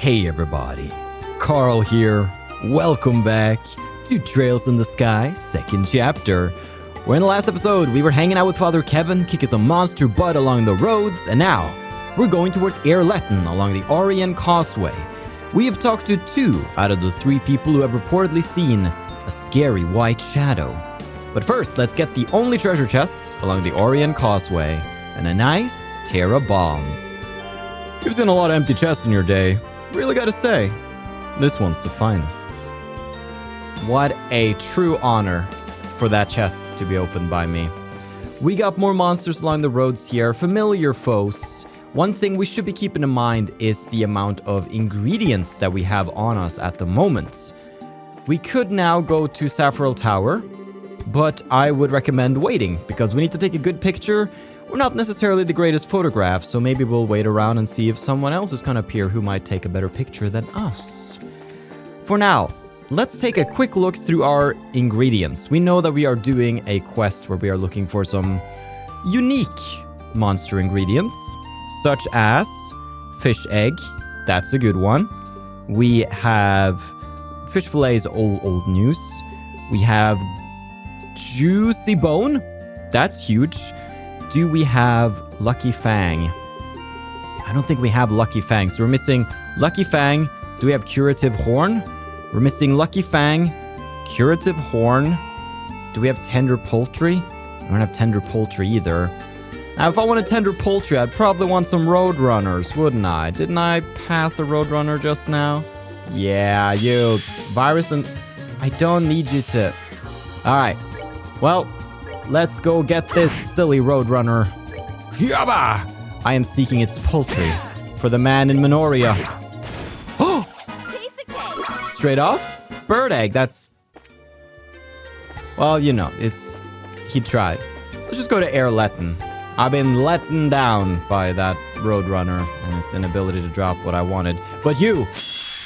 Hey everybody, Carl here. Welcome back to Trails in the Sky, second chapter. Where in the last episode, we were hanging out with Father Kevin, kicking some monster butt along the roads, and now we're going towards Air-Letten along the Aurian Causeway. We have talked to 2 out of the 3 people who have reportedly seen a scary white shadow. But first, let's get the only treasure chest along the Aurian Causeway, and a nice Terra bomb. You've seen a lot of empty chests in your day. Really gotta say, this one's the finest. What a true honor for that chest to be opened by me. We got more monsters along the roads here, familiar foes. One thing we should be keeping in mind is the amount of ingredients that we have on us at the moment. We could now go to Saffron Tower, but I would recommend waiting because we need to take a good picture. We're not necessarily the greatest photographs, so maybe we'll wait around and see if someone else is going to appear who might take a better picture than us. For now, let's take a quick look through our ingredients. We know that we are doing a quest where we are looking for some unique monster ingredients, such as fish egg. That's a good one. We have fish fillets, old news. We have juicy bone. That's huge. Do we have Lucky Fang? I don't think we have Lucky Fang. So we're missing Lucky Fang. Do we have Curative Horn? We're missing Lucky Fang, Curative Horn. Do we have Tender Poultry? I don't have Tender Poultry either. Now, if I wanted Tender Poultry, I'd probably want some Roadrunners, wouldn't I? Didn't I pass a Roadrunner just now? Yeah, you. Virus and... I don't need you to... Alright. Well... let's go get this silly Roadrunner. Yabba! I am seeking its poultry for the man in Minoria. Oh! Straight off? Bird egg, that's... well, you know, it's... he tried. Let's just go to Air-Letten. I've been letting down by that Roadrunner and his inability to drop what I wanted. But you!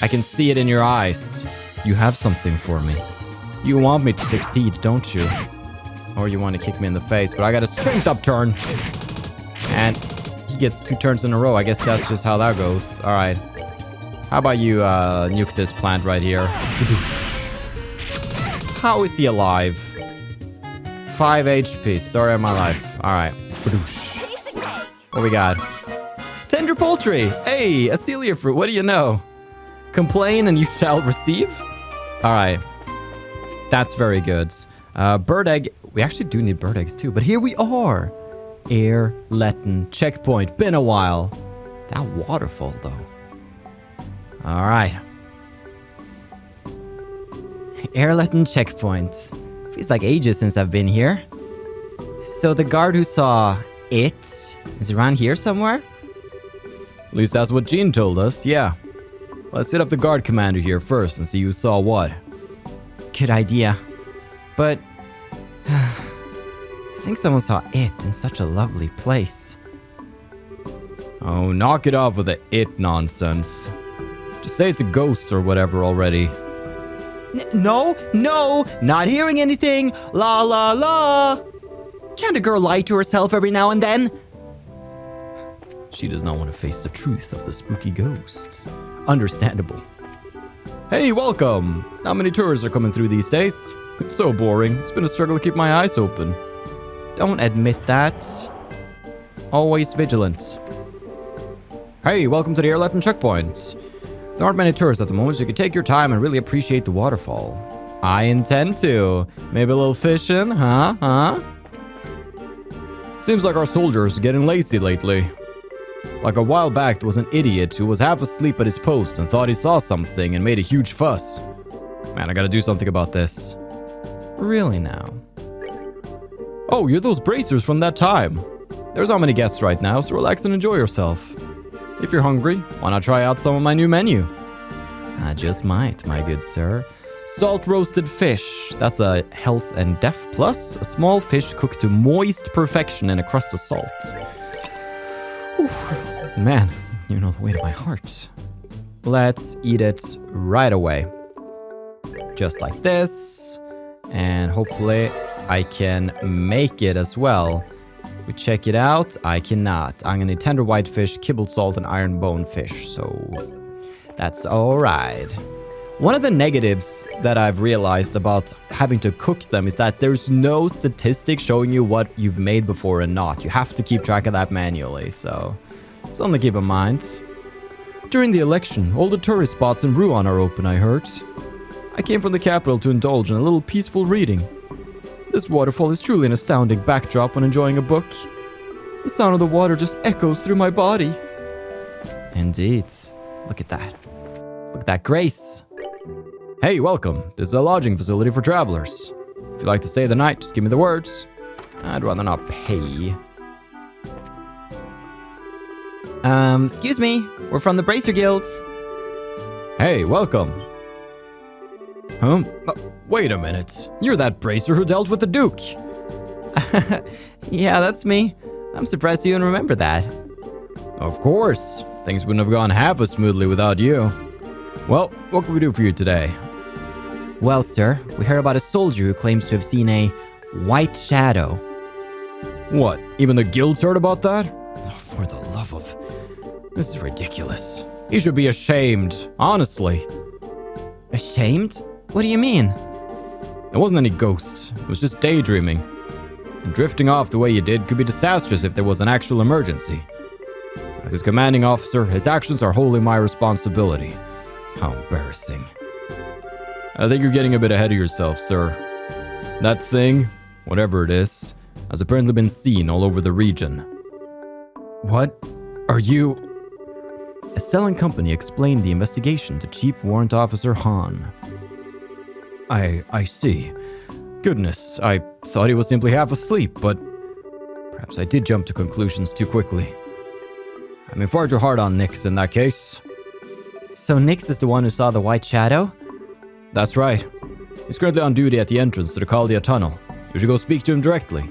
I can see it in your eyes. You have something for me. You want me to succeed, don't you? Or you want to kick me in the face, but I got a strength up turn. And he gets 2 turns in a row. I guess that's just how that goes. All right. How about you nuke this plant right here? How is he alive? 5 HP. Story of my life. All right. What we got? Tender Poultry. Hey, a Celia fruit. What do you know? Complain and you shall receive. All right. That's very good. Bird egg. We actually do need bird eggs too, but here we are. Air-Letten checkpoint. Been a while. That waterfall though. All right. Air-Letten checkpoint. Feels like ages since I've been here. So the guard who saw it is around here somewhere? At least that's what Jean told us, yeah. Let's hit up the guard commander here first and see who saw what. Good idea. But... I think someone saw it in such a lovely place. Oh, knock it off with the it nonsense. Just say it's a ghost or whatever already. No, not hearing anything. La la la. Can't a girl lie to herself every now and then? She does not want to face the truth of the spooky ghosts. Understandable. Hey, welcome. Not many tourists are coming through these days. It's so boring. It's been a struggle to keep my eyes open. Don't admit that. Always vigilant. Hey, welcome to the Air-Letten checkpoint. There aren't many tourists at the moment, so you can take your time and really appreciate the waterfall. I intend to. Maybe a little fishing, huh? Seems like our soldiers are getting lazy lately. Like a while back, there was an idiot who was half asleep at his post and thought he saw something and made a huge fuss. Man, I gotta do something about this. Really now? Oh, you're those bracers from that time. There's not many guests right now, so relax and enjoy yourself. If you're hungry, why not try out some of my new menu? I just might, my good sir. Salt roasted fish. That's a health and def plus. A small fish cooked to moist perfection in a crust of salt. Whew. Man, you know the weight of my heart. Let's eat it right away. Just like this. And hopefully I can make it as well. We check it out. I cannot. I'm gonna need tender white fish, kibbled salt, and iron bone fish. So That's alright. One of the negatives that I've realized about having to cook them is that there's no statistic showing you what you've made before and not. You have to keep track of that manually, so something to keep in mind. During the election, all the tourist spots in Ruan are open, I heard. I came from the capital to indulge in a little peaceful reading. This waterfall is truly an astounding backdrop when enjoying a book. The sound of the water just echoes through my body. Indeed. Look at that. Look at that grace. Hey, welcome. This is a lodging facility for travelers. If you'd like to stay the night, just give me the words. I'd rather not pay. Excuse me. We're from the Bracer Guilds. Hey, welcome. Wait a minute. You're that bracer who dealt with the Duke. Yeah, that's me. I'm surprised you even remember that. Of course. Things wouldn't have gone half as smoothly without you. Well, what can we do for you today? Well, sir, we heard about a soldier who claims to have seen a white shadow. What? Even the guilds heard about that? Oh, for the love of... This is ridiculous. He should be ashamed, honestly. Ashamed? What do you mean? It wasn't any ghost. It was just daydreaming. And drifting off the way you did could be disastrous if there was an actual emergency. As his commanding officer, his actions are wholly my responsibility. How embarrassing. I think you're getting a bit ahead of yourself, sir. That thing, whatever it is, has apparently been seen all over the region. What? Are you... Estelle and Company explained the investigation to Chief Warrant Officer Han. I see. Goodness, I thought he was simply half asleep, but perhaps I did jump to conclusions too quickly. I mean, far too hard on Nix in that case. So Nix is the one who saw the white shadow? That's right. He's currently on duty at the entrance to the Caldia tunnel. You should go speak to him directly.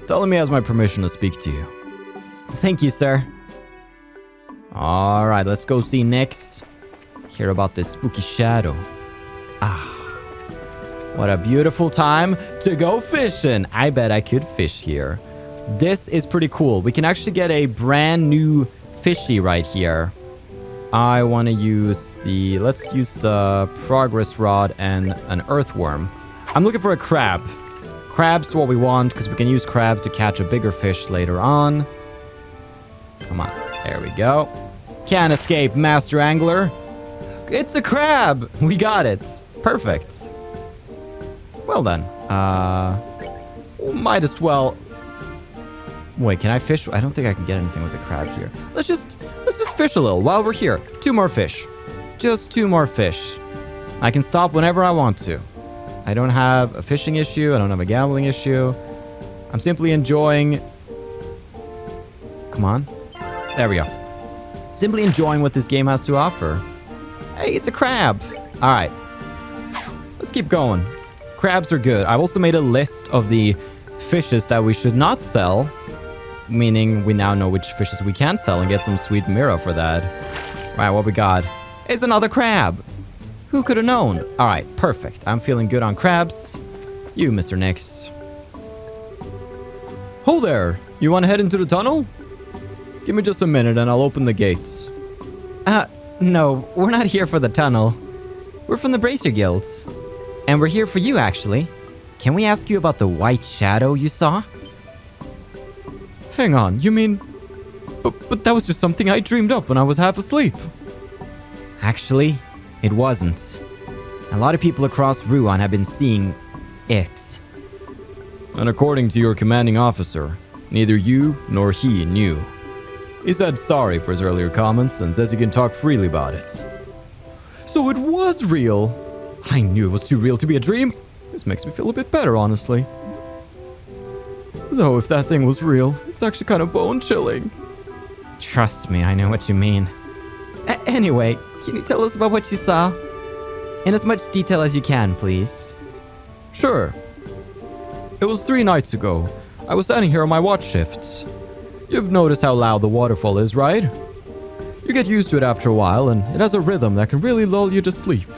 Tell him he has my permission to speak to you. Thank you, sir. Alright, let's go see Nix. Hear about this spooky shadow. What a beautiful time to go fishing. I bet I could fish here. This is pretty cool. We can actually get a brand new fishy right here. I want to use the... Let's use the progress rod and an earthworm. I'm looking for a crab. Crab's what we want because we can use crab to catch a bigger fish later on. Come on. There we go. Can't escape, Master Angler. It's a crab. We got it. Perfect. Well then. Might as well... Wait, can I fish? I don't think I can get anything with a crab here. Let's just fish a little while we're here. 2 more fish. Just 2 more fish. I can stop whenever I want to. I don't have a fishing issue. I don't have a gambling issue. I'm simply enjoying... Come on. There we go. Simply enjoying what this game has to offer. Hey, it's a crab. All right. Let's keep going. Crabs are good. I've also made a list of the fishes that we should not sell. Meaning we now know which fishes we can sell and get some sweet mirror for that. Right, what we got is another crab. Who could have known? All right, perfect. I'm feeling good on crabs. You, Mr. Nix. Ho there. You want to head into the tunnel? Give me just a minute and I'll open the gates. No, we're not here for the tunnel. We're from the Bracer Guilds. And we're here for you, actually. Can we ask you about the white shadow you saw? Hang on, you mean... But that was just something I dreamed up when I was half asleep. Actually, it wasn't. A lot of people across Ruan have been seeing it. And according to your commanding officer, neither you nor he knew. He said sorry for his earlier comments and says you can talk freely about it. So it was real! I knew it was too real to be a dream. This makes me feel a bit better, honestly. Though if that thing was real, it's actually kind of bone-chilling. Trust me, I know what you mean. Anyway, can you tell us about what you saw? In as much detail as you can, please. Sure. It was 3 nights ago. I was standing here on my watch shifts. You've noticed how loud the waterfall is, right? You get used to it after a while, and it has a rhythm that can really lull you to sleep.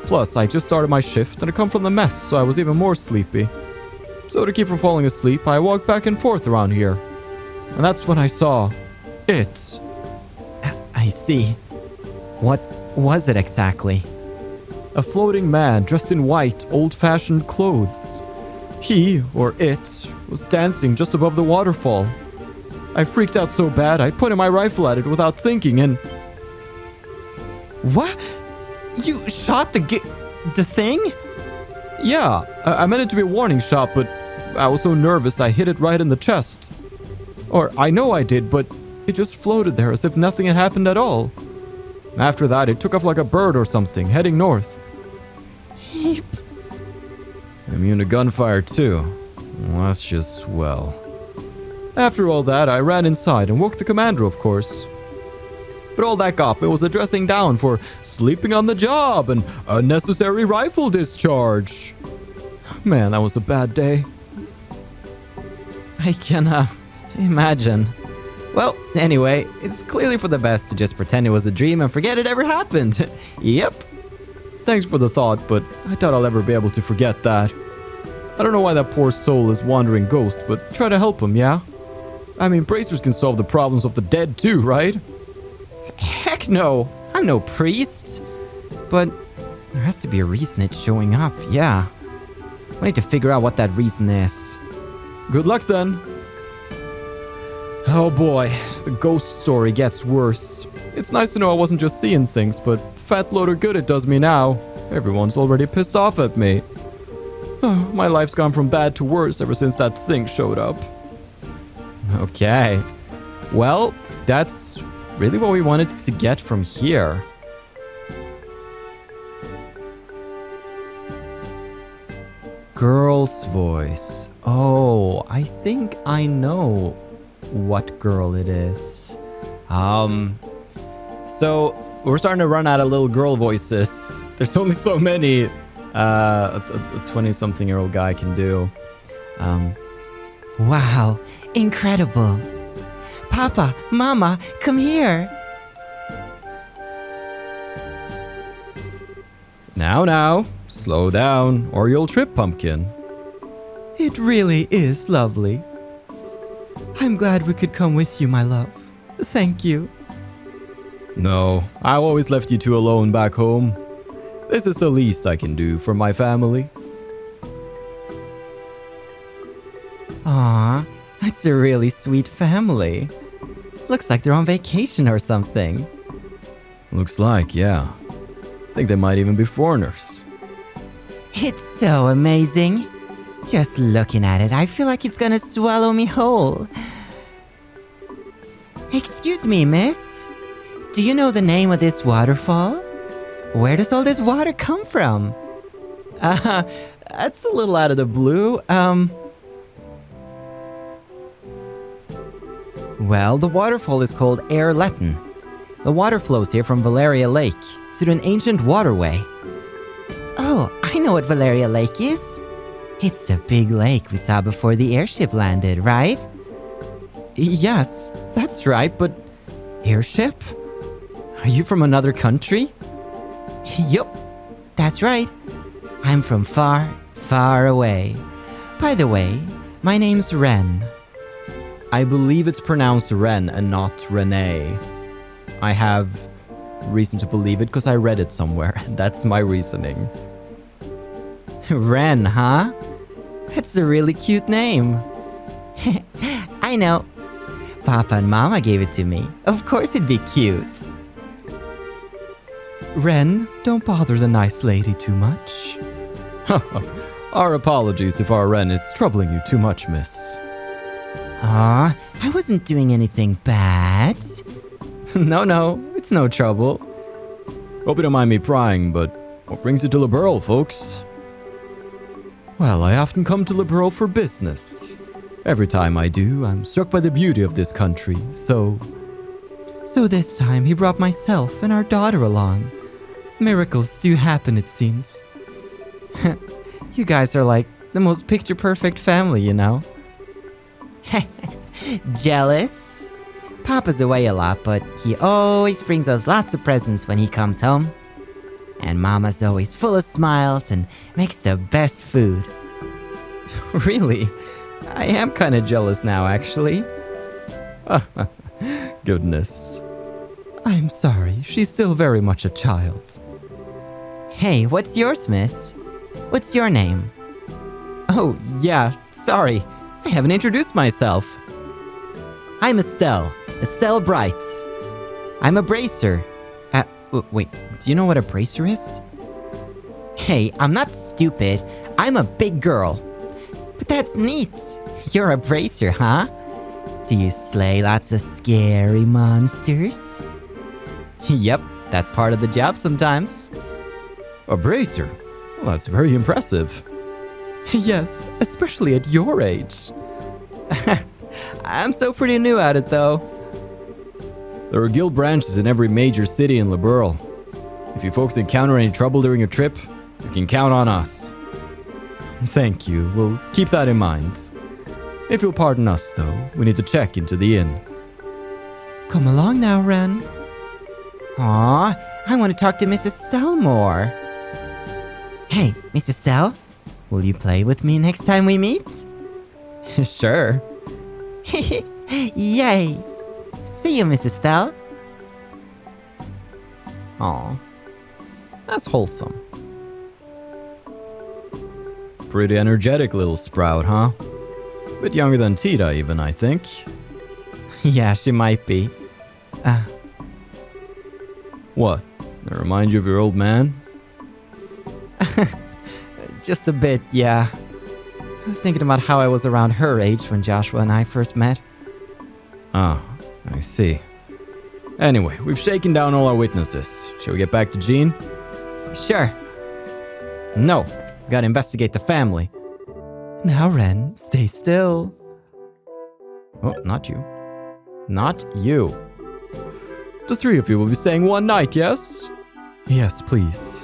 Plus, I just started my shift, and I come from the mess, so I was even more sleepy. So to keep from falling asleep, I walked back and forth around here. And that's when I saw... it. I see. What was it exactly? A floating man dressed in white, old-fashioned clothes. He, or it, was dancing just above the waterfall. I freaked out so bad I pointed my rifle at it without thinking and... What? You shot the thing? Yeah, I meant it to be a warning shot, but I was so nervous I hit it right in the chest. Or I know I did, but it just floated there as if nothing had happened at all. After that, it took off like a bird or something, heading north. Heap. Immune to gunfire too. Well, that's just swell. After all that, I ran inside and woke the commander, of course. But all that got me was a dressing down for sleeping on the job and unnecessary rifle discharge. Man, that was a bad day. I can, imagine. Well, anyway, it's clearly for the best to just pretend it was a dream and forget it ever happened. Yep. Thanks for the thought, but I doubt I'll ever be able to forget that. I don't know why that poor soul is wandering ghost, but try to help him, yeah? I mean, bracers can solve the problems of the dead too, right? Heck no! I'm no priest! But there has to be a reason it's showing up, yeah. I need to figure out what that reason is. Good luck then! Oh boy, the ghost story gets worse. It's nice to know I wasn't just seeing things, but fat load of good it does me now. Everyone's already pissed off at me. Oh, my life's gone from bad to worse ever since that thing showed up. Okay. Well, that's really what we wanted to get from here. Girl's voice. Oh, I think I know what girl it is. So we're starting to run out of little girl voices. There's only so many a 20-something-year-old guy can do. Wow, incredible. Papa, Mama, come here. Now, slow down or you'll trip, Pumpkin. It really is lovely. I'm glad we could come with you, my love. Thank you. No, I always left you two alone back home. This is the least I can do for my family. Aw, that's a really sweet family. Looks like they're on vacation or something. Looks like, yeah. I think they might even be foreigners. It's so amazing. Just looking at it, I feel like it's gonna swallow me whole. Excuse me, miss. Do you know the name of this waterfall? Where does all this water come from? That's a little out of the blue. Well, the waterfall is called Air-Letten. The water flows here from Valeria Lake through an ancient waterway. Oh, I know what Valeria Lake is. It's the big lake we saw before the airship landed, right? Yes, that's right, but airship? Are you from another country? Yup, that's right. I'm from far, far away. By the way, my name's Ren. I believe it's pronounced Ren and not Renee. I have reason to believe it because I read it somewhere. That's my reasoning. Ren, huh? That's a really cute name. I know. Papa and Mama gave it to me. Of course it'd be cute. Ren, don't bother the nice lady too much. Our apologies if our Ren is troubling you too much, miss. Aw, I wasn't doing anything bad. No, it's no trouble. Hope you don't mind me prying, but what brings you to Liberl, folks? Well, I often come to Liberl for business. Every time I do, I'm struck by the beauty of this country, so this time he brought myself and our daughter along. Miracles do happen, it seems. You guys are like the most picture-perfect family, you know? Jealous? Papa's away a lot, but he always brings us lots of presents when he comes home. And Mama's always full of smiles and makes the best food. Really? I am kind of jealous now, actually. Goodness. I'm sorry, she's still very much a child. Hey, what's yours, miss? What's your name? Oh, yeah, sorry. I haven't introduced myself. I'm Estelle. Estelle Bright. I'm a bracer. Wait, do you know what a bracer is? Hey, I'm not stupid. I'm a big girl. But that's neat. You're a bracer, huh? Do you slay lots of scary monsters? Yep, that's part of the job sometimes. A bracer? Well, that's very impressive. Yes, especially at your age. I'm so pretty new at it, though. There are guild branches in every major city in Liberl. If you folks encounter any trouble during your trip, you can count on us. Thank you. We'll keep that in mind. If you'll pardon us, though, we need to check into the inn. Come along now, Ren. Aw, I want to talk to Miss Estelle more. Hey, Miss Estelle, will you play with me next time we meet? Sure. Yay! See you, Miss Estelle. Aw, that's wholesome. Pretty energetic little sprout, huh? Bit younger than Tita even, I think. Yeah, she might be. What? That remind you of your old man? Just a bit, yeah. I was thinking about how I was around her age when Joshua and I first met. Oh, I see. Anyway, we've shaken down all our witnesses. Shall we get back to Jean? Sure. No, we gotta investigate the family. Now, Ren, stay still. Oh, not you. Not you. The three of you will be staying one night, yes? Yes, please.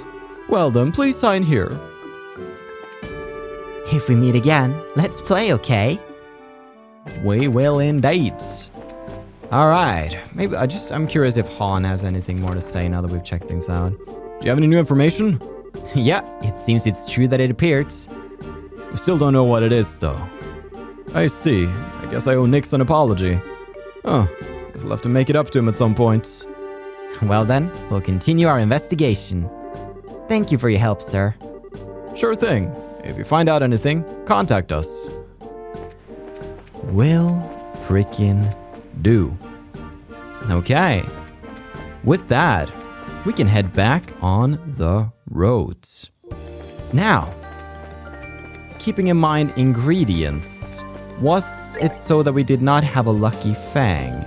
Well then, please sign here. If we meet again, let's play, okay? We will indeed. Alright, maybe I'm curious if Han has anything more to say now that we've checked things out. Do you have any new information? Yeah, it seems it's true that it appeared. We still don't know what it is, though. I see. I guess I owe Nix an apology. Oh, guess I'll have to make it up to him at some point. Well then, we'll continue our investigation. Thank you for your help, sir. Sure thing. If you find out anything, contact us. Will freaking do. Okay. With that, we can head back on the roads. Now, keeping in mind ingredients, was it so that we did not have a lucky fang?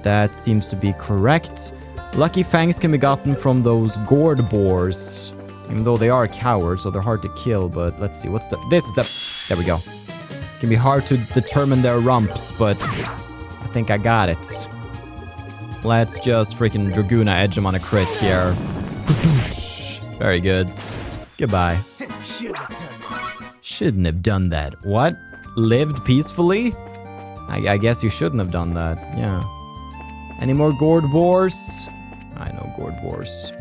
That seems to be correct. Lucky fangs can be gotten from those gourd boars, even though they are cowards, so they're hard to kill. But let's see, there we go. Can be hard to determine their rumps, but I think I got it. Let's just freaking Dragoona edge him on a crit here. Very good. Goodbye. Shouldn't have done that. What? Lived peacefully? I guess you shouldn't have done that. Yeah. Any more gourd boars? I know gourd boars.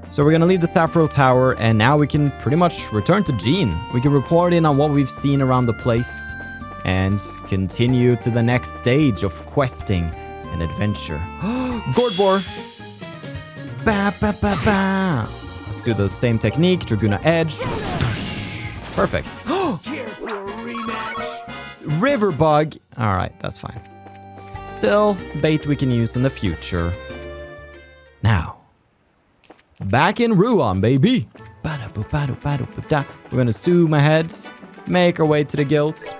So we're gonna leave the Saffron Tower, and now we can pretty much return to Jean. We can report in on what we've seen around the place and continue to the next stage of questing and adventure. Gourd boar! Ba ba ba ba! Let's do the same technique, Dragoona Edge. Perfect. River bug. All right, that's fine. Still, bait we can use in the future. Now, back in Ruan, baby. We're gonna zoom ahead, make our way to the guilds,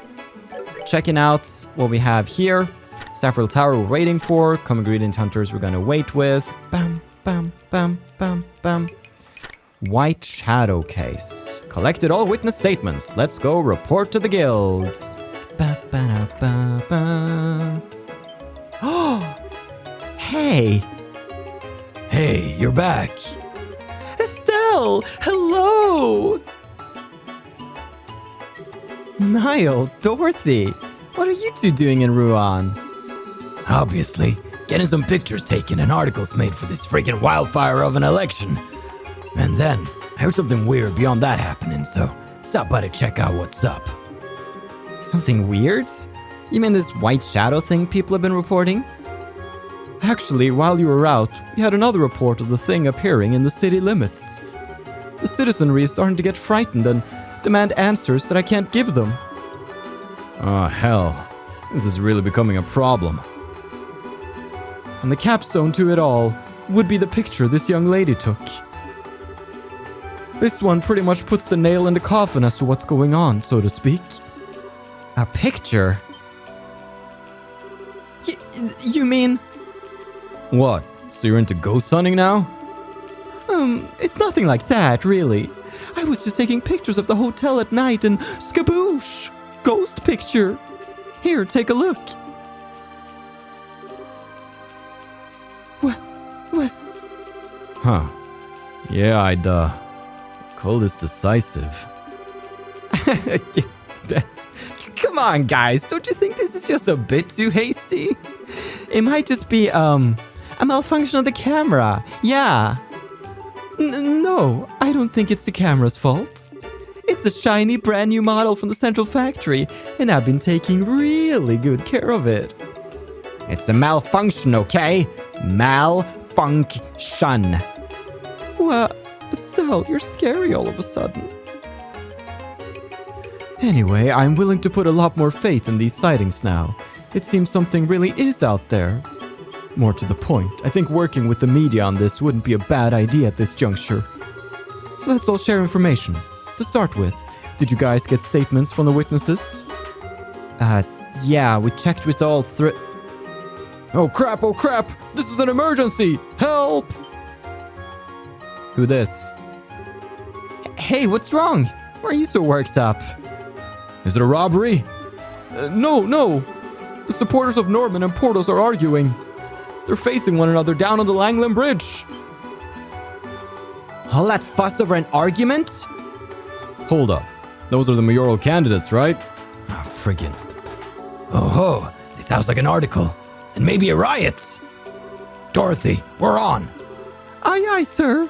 checking out what we have here. Saffron Tower we're waiting for. Common ingredient hunters we're gonna wait with. Bam, bam, bam, bam, bam. White Shadow Case. Collected all witness statements. Let's go report to the guilds. Ba, ba, ba, ba. Oh, hey. Hey, you're back. Estelle, hello. Niall, Dorothy, what are you two doing in Ruan? Obviously, getting some pictures taken and articles made for this freaking wildfire of an election. And then, I heard something weird beyond that happening, so stop by to check out what's up. Something weird? You mean this white shadow thing people have been reporting? Actually, while you were out, we had another report of the thing appearing in the city limits. The citizenry is starting to get frightened and demand answers that I can't give them. Oh, hell. This is really becoming a problem. And the capstone to it all would be the picture this young lady took. This one pretty much puts the nail in the coffin as to what's going on, so to speak. A picture? You mean... What? So you're into ghost hunting now? It's nothing like that, really. I was just taking pictures of the hotel at night and skaboosh! Ghost picture! Here, take a look. What? Huh. Yeah, I'd, call this decisive. Come on, guys. Don't you think this is just a bit too hasty? It might just be, a malfunction of the camera. Yeah. No, I don't think it's the camera's fault. It's a shiny brand new model from the central factory, and I've been taking really good care of it. It's a malfunction, okay? Malfunction. Well, Estelle, you're scary all of a sudden. Anyway, I'm willing to put a lot more faith in these sightings now. It seems something really is out there. More to the point, I think working with the media on this wouldn't be a bad idea at this juncture. So let's all share information. To start with, did you guys get statements from the witnesses? Yeah, we checked with all three. Oh crap, this is an emergency! Help! Who this? Hey, what's wrong? Why are you so worked up? Is it a robbery? No. The supporters of Norman and Portos are arguing. They're facing one another down on the Langland Bridge. All that fuss over an argument? Hold up. Those are the mayoral candidates, right? Ah, friggin'. Oh, this sounds like an article. And maybe a riot. Dorothy, we're on. Aye, sir.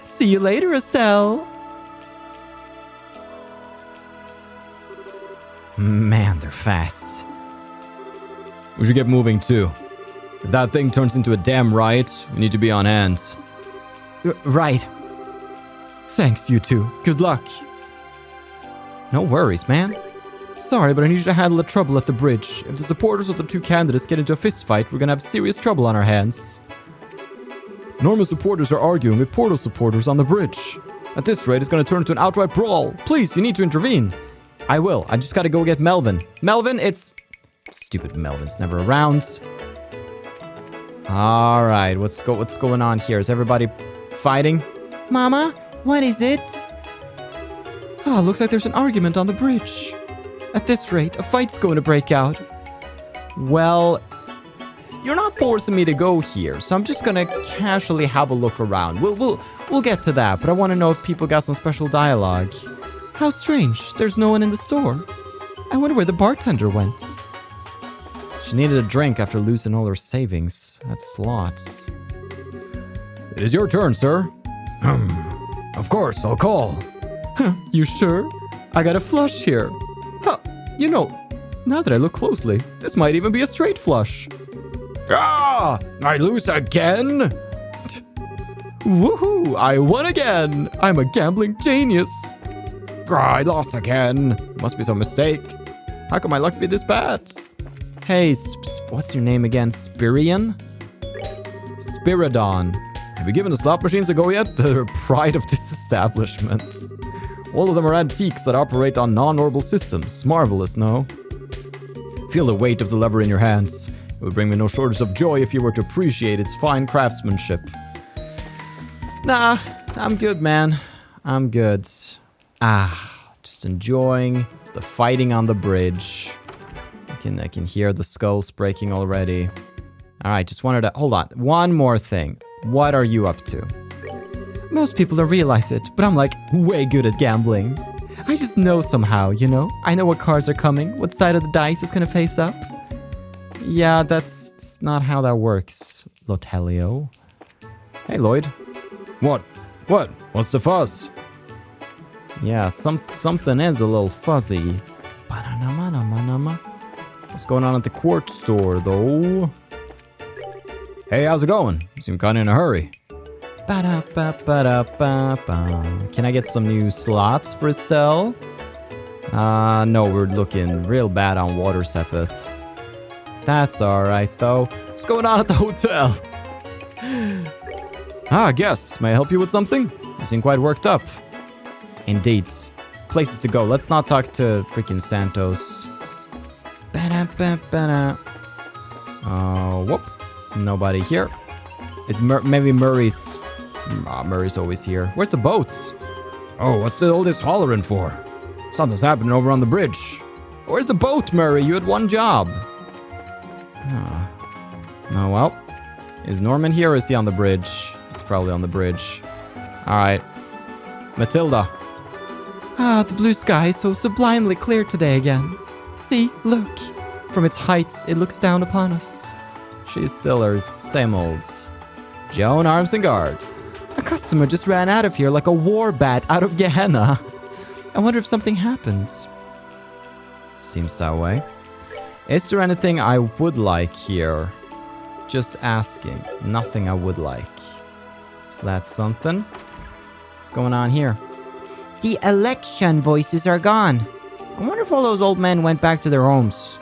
See you later, Estelle. Man, they're fast. We should get moving too. If that thing turns into a damn riot, we need to be on hand. Right. Thanks, you two. Good luck. No worries, man. Sorry, but I need you to handle the trouble at the bridge. If the supporters of the two candidates get into a fist fight, we're gonna have serious trouble on our hands. Norma supporters are arguing with Porto supporters on the bridge. At this rate, it's gonna turn into an outright brawl. Please, you need to intervene. I will. I just gotta go get Melvin. Melvin, it's... Stupid Melvin's never around. Alright, what's going on here? Is everybody fighting? Mama, what is it? Oh, looks like there's an argument on the bridge. At this rate, a fight's going to break out. Well, you're not forcing me to go here, so I'm just gonna casually have a look around. We'll get to that, but I want to know if people got some special dialogue. How strange. There's no one in the store. I wonder where the bartender went. She needed a drink after losing all her savings. That's lots. It is your turn, sir. Of course, I'll call. You sure? I got a flush here. You know, now that I look closely, this might even be a straight flush. Ah! I lose again? Woohoo! I won again! I'm a gambling genius. I lost again. Must be some mistake. How can my luck be this bad? Hey, what's your name again? Spirion? Spiridon. Have you given the slot machines a go yet? They're pride of this establishment. All of them are antiques that operate on non-orbital systems. Marvelous, no? Feel the weight of the lever in your hands. It would bring me no shortage of joy if you were to appreciate its fine craftsmanship. Nah, I'm good, man. I'm good. Just enjoying the fighting on the bridge. I can hear the skulls breaking already. All right, just wanted to... Hold on. One more thing. What are you up to? Most people don't realize it, but I'm like way good at gambling. I just know somehow, you know? I know what cards are coming, what side of the dice is gonna face up. Yeah, that's not how that works, Lotelio. Hey, Lloyd. What? What's the fuss? Yeah, something is a little fuzzy. What's going on at the quartz store, though? Hey, how's it going? You seem kinda in a hurry. Ba-da-ba-ba-da-ba-ba. Can I get some new slots for Estelle? No, we're looking real bad on water sepith. That's alright though. What's going on at the hotel? Guests, may I help you with something? You seem quite worked up. Indeed. Places to go. Let's not talk to freaking Santos. Ba-da-ba-ba-da. Whoop. Nobody here. It's maybe Murray's. Murray's always here. Where's the boats? Oh, what's all this hollering for? Something's happening over on the bridge. Where's the boat, Murray? You had one job. Oh, well. Is Norman here or is he on the bridge? It's probably on the bridge. Alright. Matilda. The blue sky is so sublimely clear today again. See, look. From its heights, it looks down upon us. She's still her same old. Joan arms and guard. A customer just ran out of here like a war bat out of Gehenna. I wonder if something happens. Seems that way. Is there anything I would like here? Just asking. Nothing I would like. So that's something. What's going on here? The election voices are gone. I wonder if all those old men went back to their homes.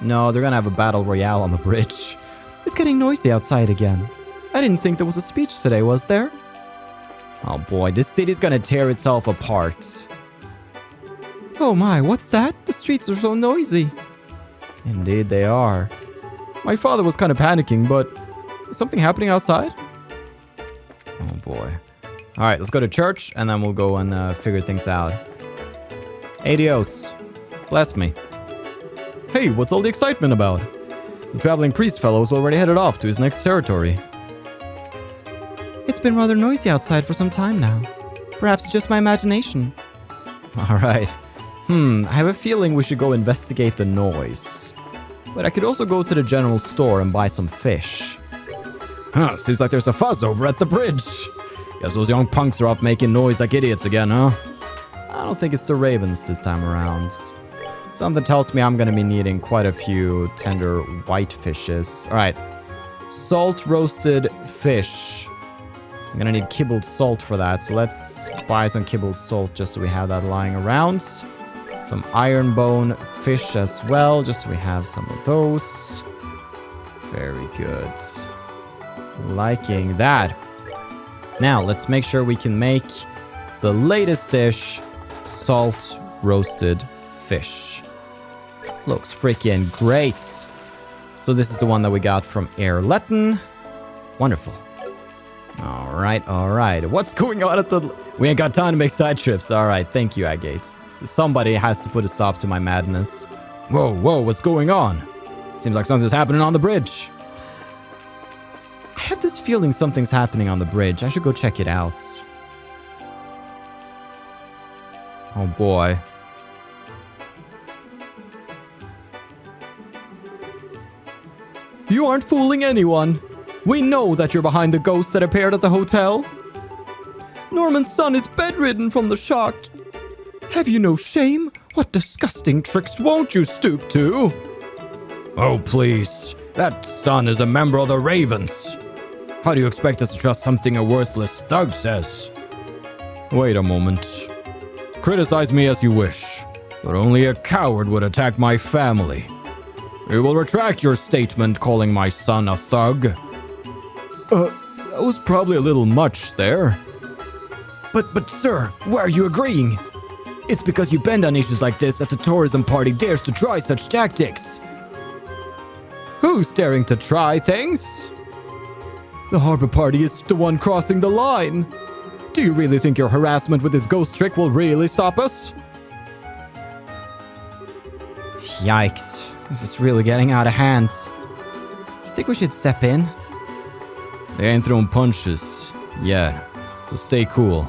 No, they're gonna have a battle royale on the bridge. It's getting noisy outside again. I didn't think there was a speech today, was there? Oh boy, this city's gonna tear itself apart. Oh my, what's that? The streets are so noisy. Indeed they are. My father was kind of panicking, but is something happening outside? Oh boy. Alright, let's go to church, and then we'll go and figure things out. Adios. Bless me. Hey, what's all the excitement about? The traveling priest fellow's already headed off to his next territory. It's been rather noisy outside for some time now. Perhaps it's just my imagination. Alright. I have a feeling we should go investigate the noise. But I could also go to the general store and buy some fish. Seems like there's a fuzz over at the bridge. Guess those young punks are off making noise like idiots again, huh? I don't think it's the ravens this time around. Something tells me I'm gonna be needing quite a few tender white fishes. Alright. Salt roasted fish. I'm gonna need kibbled salt for that, so let's buy some kibbled salt just so we have that lying around. Some iron bone fish as well, just so we have some of those. Very good. Liking that. Now, let's make sure we can make the latest dish, salt roasted fish. Looks freaking great. So this is the one that we got from Air-Letten. Wonderful. All right. What's going on at the... We ain't got time to make side trips. All right, thank you, Agate. Somebody has to put a stop to my madness. Whoa, what's going on? Seems like something's happening on the bridge. I have this feeling something's happening on the bridge. I should go check it out. Oh boy. You aren't fooling anyone. We know that you're behind the ghost that appeared at the hotel. Norman's son is bedridden from the shock. Have you no shame? What disgusting tricks won't you stoop to? Oh, please. That son is a member of the Ravens. How do you expect us to trust something a worthless thug says? Wait a moment. Criticize me as you wish, but only a coward would attack my family. You will retract your statement calling my son a thug. That was probably a little much there. But sir, why are you agreeing? It's because you bend on issues like this that the tourism party dares to try such tactics. Who's daring to try things? The harbor party is the one crossing the line. Do you really think your harassment with this ghost trick will really stop us? Yikes. This is really getting out of hand. You think we should step in? They ain't throwing punches yet, so stay cool.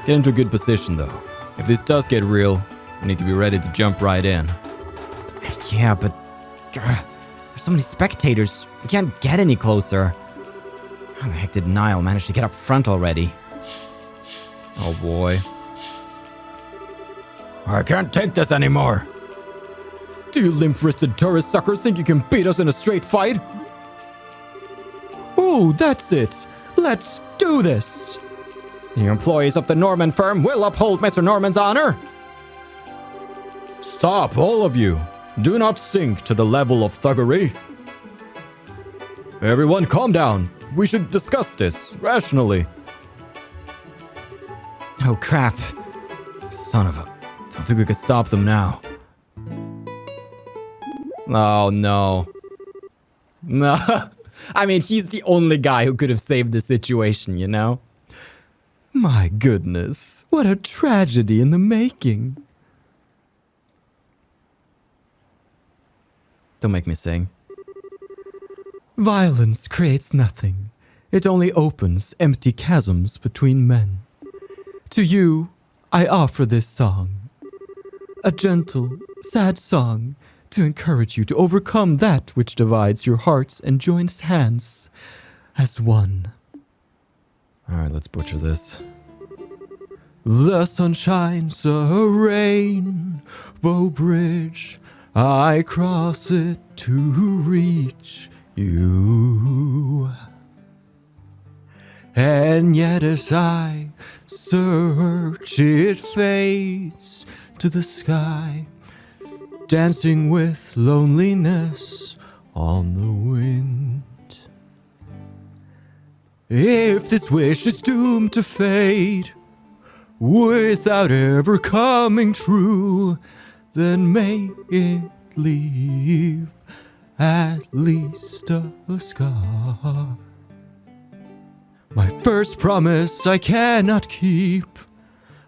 Get into a good position though. If this does get real, we need to be ready to jump right in. Yeah, but there's so many spectators. We can't get any closer. How the heck did Niall manage to get up front already? Oh boy. I can't take this anymore. Do you limp-wristed tourist suckers think you can beat us in a straight fight? So, that's it. Let's do this. The employees of the Norman firm will uphold Mr. Norman's honor. Stop, all of you. Do not sink to the level of thuggery. Everyone, calm down. We should discuss this rationally. Oh, crap. Son of a... Don't think we could stop them now. Oh, no. No. I mean, he's the only guy who could have saved the situation, you know? My goodness. What a tragedy in the making. Don't make me sing. Violence creates nothing. It only opens empty chasms between men. To you, I offer this song. A gentle, sad song to encourage you to overcome that which divides your hearts and joins hands as one. Alright, let's butcher this. The sun shines a rainbow bridge. I cross it to reach you. And yet as I search, it fades to the sky, dancing with loneliness on the wind. If this wish is doomed to fade without ever coming true, then may it leave at least a scar. My first promise I cannot keep,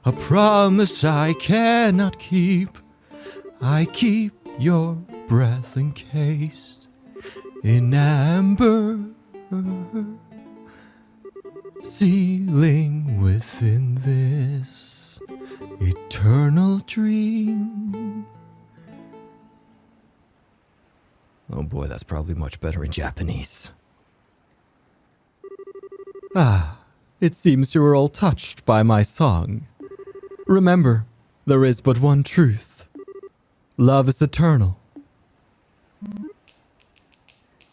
a promise I cannot keep. I keep your breath encased in amber, sealing within this eternal dream. Oh boy, that's probably much better in Japanese. Ah, it seems you were all touched by my song. Remember, there is but one truth. Love is eternal.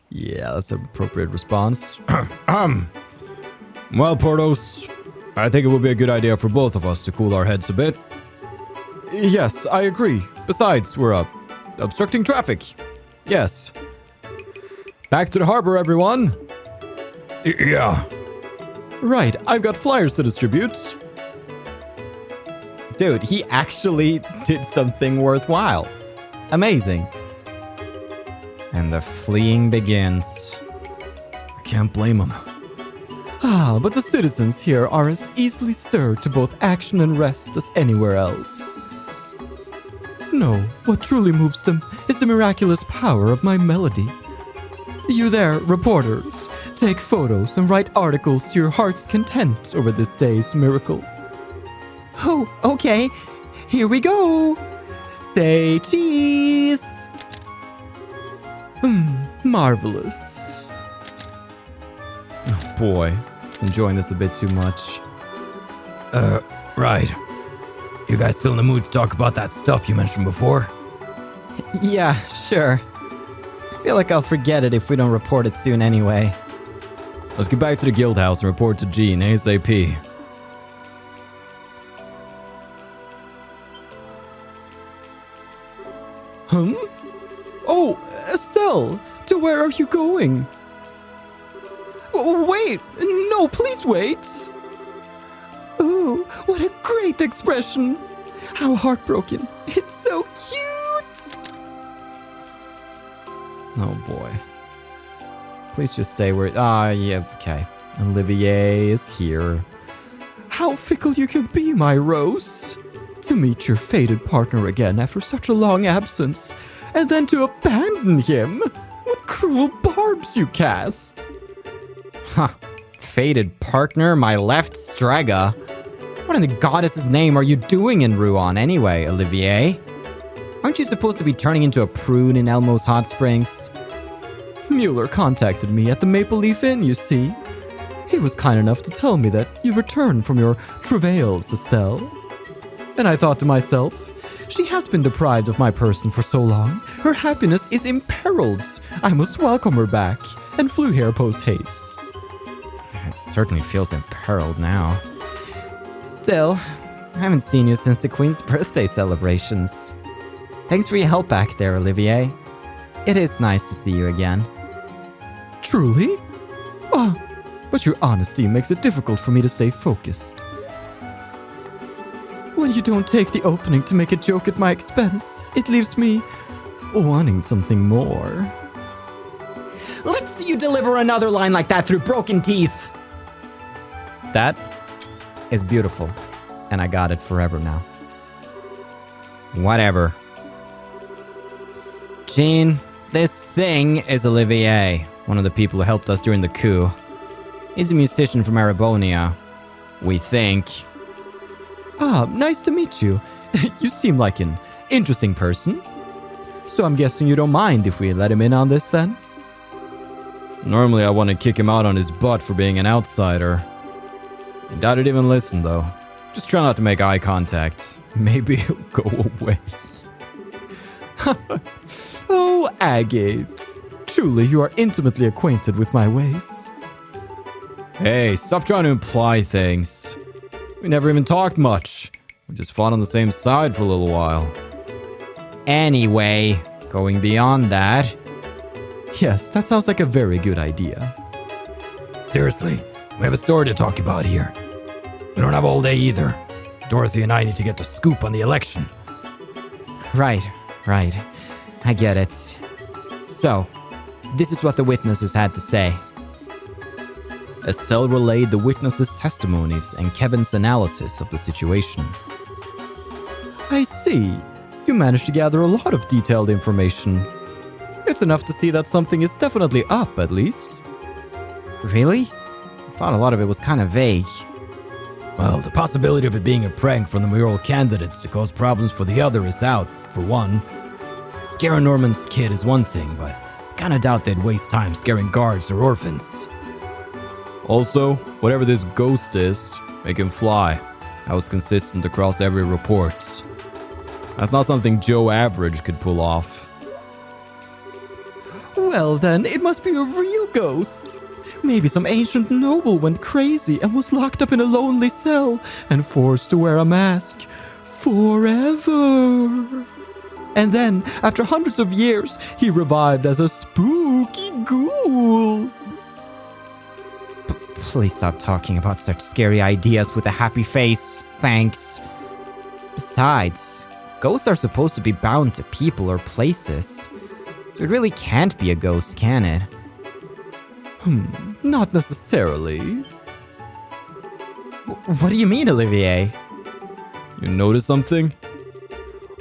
Yeah, that's an appropriate response. Well, Portos, I think it would be a good idea for both of us to cool our heads a bit. Yes, I agree. Besides, we're obstructing traffic. Yes. Back to the harbor, everyone. Yeah. Right, I've got flyers to distribute. Dude, he actually did something worthwhile. Amazing. And the fleeing begins. I can't blame him. Ah, but the citizens here are as easily stirred to both action and rest as anywhere else. No, what truly moves them is the miraculous power of my melody. You there, reporters, take photos and write articles to your heart's content over this day's miracle. Oh, okay. Here we go. Say cheese. Marvelous. Oh boy, he's enjoying this a bit too much. Right. You guys still in the mood to talk about that stuff you mentioned before? Yeah, sure. I feel like I'll forget it if we don't report it soon anyway. Let's get back to the guild house and report to Jean ASAP. Oh, Estelle! To where are you going? Wait! No, please wait! Ooh, what a great expression! How heartbroken! It's so cute! Oh boy. Please just stay where... yeah, it's okay. Olivier is here. How fickle you can be, my rose! To meet your fated partner again after such a long absence, and then to abandon him? What cruel barbs you cast! Huh. Fated partner, my left Strega? What in the goddess's name are you doing in Ruan anyway, Olivier? Aren't you supposed to be turning into a prune in Elmo's Hot Springs? Mueller contacted me at the Maple Leaf Inn, you see. He was kind enough to tell me that you returned from your travails, Estelle. And I thought to myself, she has been deprived of my person for so long, her happiness is imperiled. I must welcome her back, and flew here post-haste. It certainly feels imperiled now. Still, I haven't seen you since the Queen's birthday celebrations. Thanks for your help back there, Olivier. It is nice to see you again. Truly? Oh, but your honesty makes it difficult for me to stay focused. When you don't take the opening to make a joke at my expense, it leaves me wanting something more. Let's see you deliver another line like that through broken teeth. That is beautiful, and I got it forever now. Whatever. Jean, this thing is Olivier, one of the people who helped us during the coup. He's a musician from Arabonia. We think. Ah, nice to meet you. You seem like an interesting person. So I'm guessing you don't mind if we let him in on this then? Normally I want to kick him out on his butt for being an outsider. I doubt he'd even listen though. Just try not to make eye contact. Maybe he'll go away. Oh, Agate. Truly, you are intimately acquainted with my ways. Hey, stop trying to imply things. We never even talked much. We just fought on the same side for a little while. Anyway, going beyond that. Yes, that sounds like a very good idea. Seriously, we have a story to talk about here. We don't have all day either. Dorothy and I need to get the scoop on the election. Right. I get it. So, this is what the witnesses had to say. Estelle relayed the witnesses' testimonies and Kevin's analysis of the situation. I see. You managed to gather a lot of detailed information. It's enough to see that something is definitely up, at least. Really? I thought a lot of it was kind of vague. Well, the possibility of it being a prank from the mayoral candidates to cause problems for the other is out, for one. Scaring Norman's kid is one thing, but kinda doubt they'd waste time scaring guards or orphans. Also, whatever this ghost is, make him fly. That was consistent across every report. That's not something Joe Average could pull off. Well then, it must be a real ghost. Maybe some ancient noble went crazy and was locked up in a lonely cell and forced to wear a mask forever. And then, after hundreds of years, he revived as a spooky ghoul. Please stop talking about such scary ideas with a happy face. Thanks. Besides, ghosts are supposed to be bound to people or places. So it really can't be a ghost, can it? Not necessarily. What do you mean, Olivier? You notice something?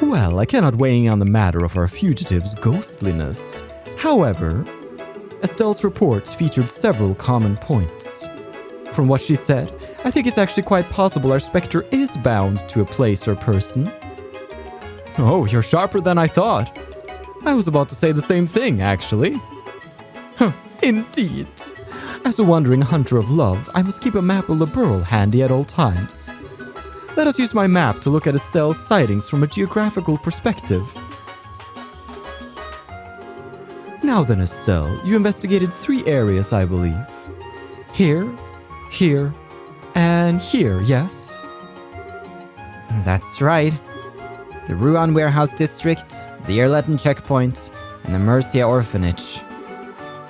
Well, I cannot weigh in on the matter of our fugitive's ghostliness. However, Estelle's reports featured several common points. From what she said, I think it's actually quite possible our specter is bound to a place or person. Oh, you're sharper than I thought. I was about to say the same thing, actually. Indeed. As a wandering hunter of love, I must keep a map of Le Burl handy at all times. Let us use my map to look at Estelle's sightings from a geographical perspective. Now then, Estelle, you investigated 3 areas, I believe. Here, and here, yes? That's right. The Ruan Warehouse District, the Air-Letten Checkpoint, and the Mercia Orphanage.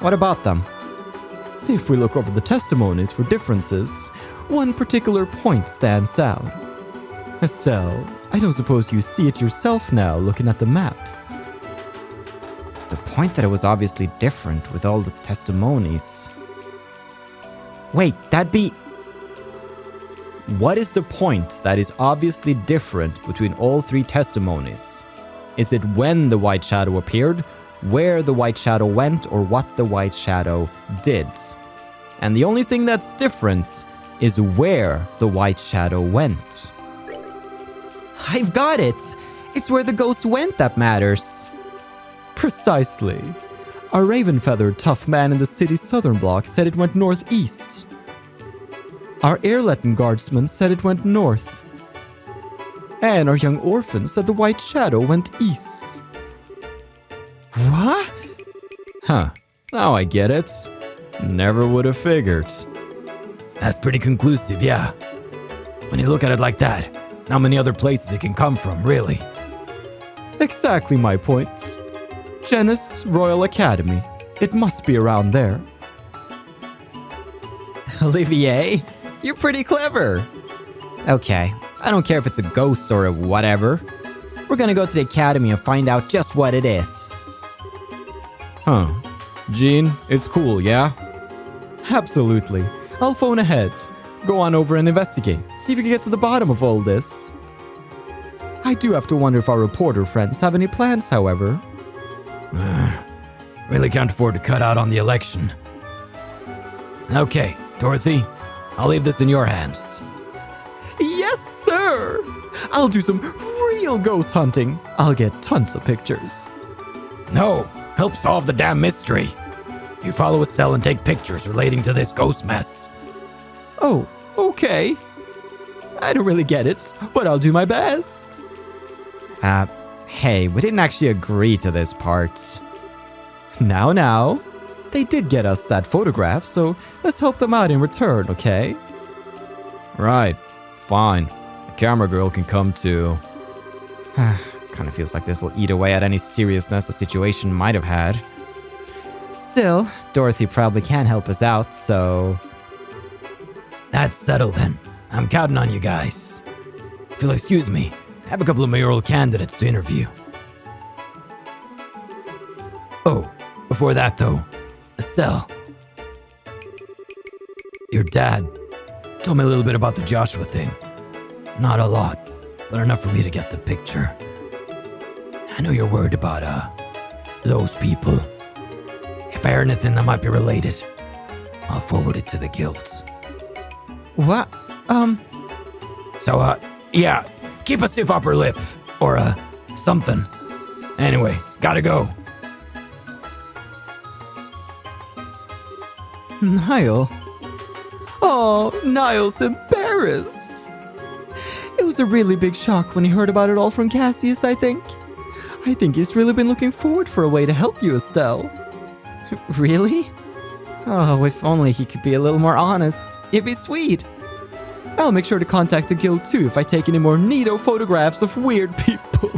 What about them? If we look over the testimonies for differences, one particular point stands out. Estelle, I don't suppose you see it yourself now looking at the map. The point that it was obviously different with all the testimonies. Wait, that'd be... What is the point that is obviously different between all 3 testimonies? Is it when the white shadow appeared, where the white shadow went, or what the white shadow did? And the only thing that's different is where the white shadow went. I've got it! It's where the ghost went that matters. Precisely. Our raven-feathered tough man in the city's southern block said it went northeast. Our Air-Letten guardsman said it went north. And our young orphan said the white shadow went east. What? Huh. Now I get it. Never would have figured. That's pretty conclusive, yeah. When you look at it like that, how many other places it can come from, really? Exactly my point. Genis Royal Academy. It must be around there. Olivier, you're pretty clever. Okay, I don't care if it's a ghost or a whatever. We're gonna go to the academy and find out just what it is. Huh. Jean, it's cool, yeah? Absolutely. I'll phone ahead. Go on over and investigate. See if you can get to the bottom of all this. I do have to wonder if our reporter friends have any plans, however. Really can't afford to cut out on the election. Okay, Dorothy, I'll leave this in your hands. Yes, sir! I'll do some real ghost hunting. I'll get tons of pictures. No, help solve the damn mystery. You follow Estelle and take pictures relating to this ghost mess. Oh, okay. I don't really get it, but I'll do my best. Hey, we didn't actually agree to this part. Now. They did get us that photograph, so let's help them out in return, okay? Right, fine. The camera girl can come too. Kind of feels like this will eat away at any seriousness the situation might have had. Still, Dorothy probably can help us out, so... That's settled then. I'm counting on you guys. If you'll excuse me, I have a couple of mayoral candidates to interview. Oh, before that though, Estelle. Your dad told me a little bit about the Joshua thing. Not a lot, but enough for me to get the picture. I know you're worried about, those people. If I hear anything that might be related, I'll forward it to the guilds. What? So, yeah, keep a stiff upper lip, or, something. Anyway, gotta go. Niall. Oh, Niall's embarrassed. It was a really big shock when he heard about it all from Cassius, I think. I think he's really been looking forward for a way to help you, Estelle. Really? Oh, if only he could be a little more honest. It'd be sweet. I'll make sure to contact the guild too if I take any more neato photographs of weird people.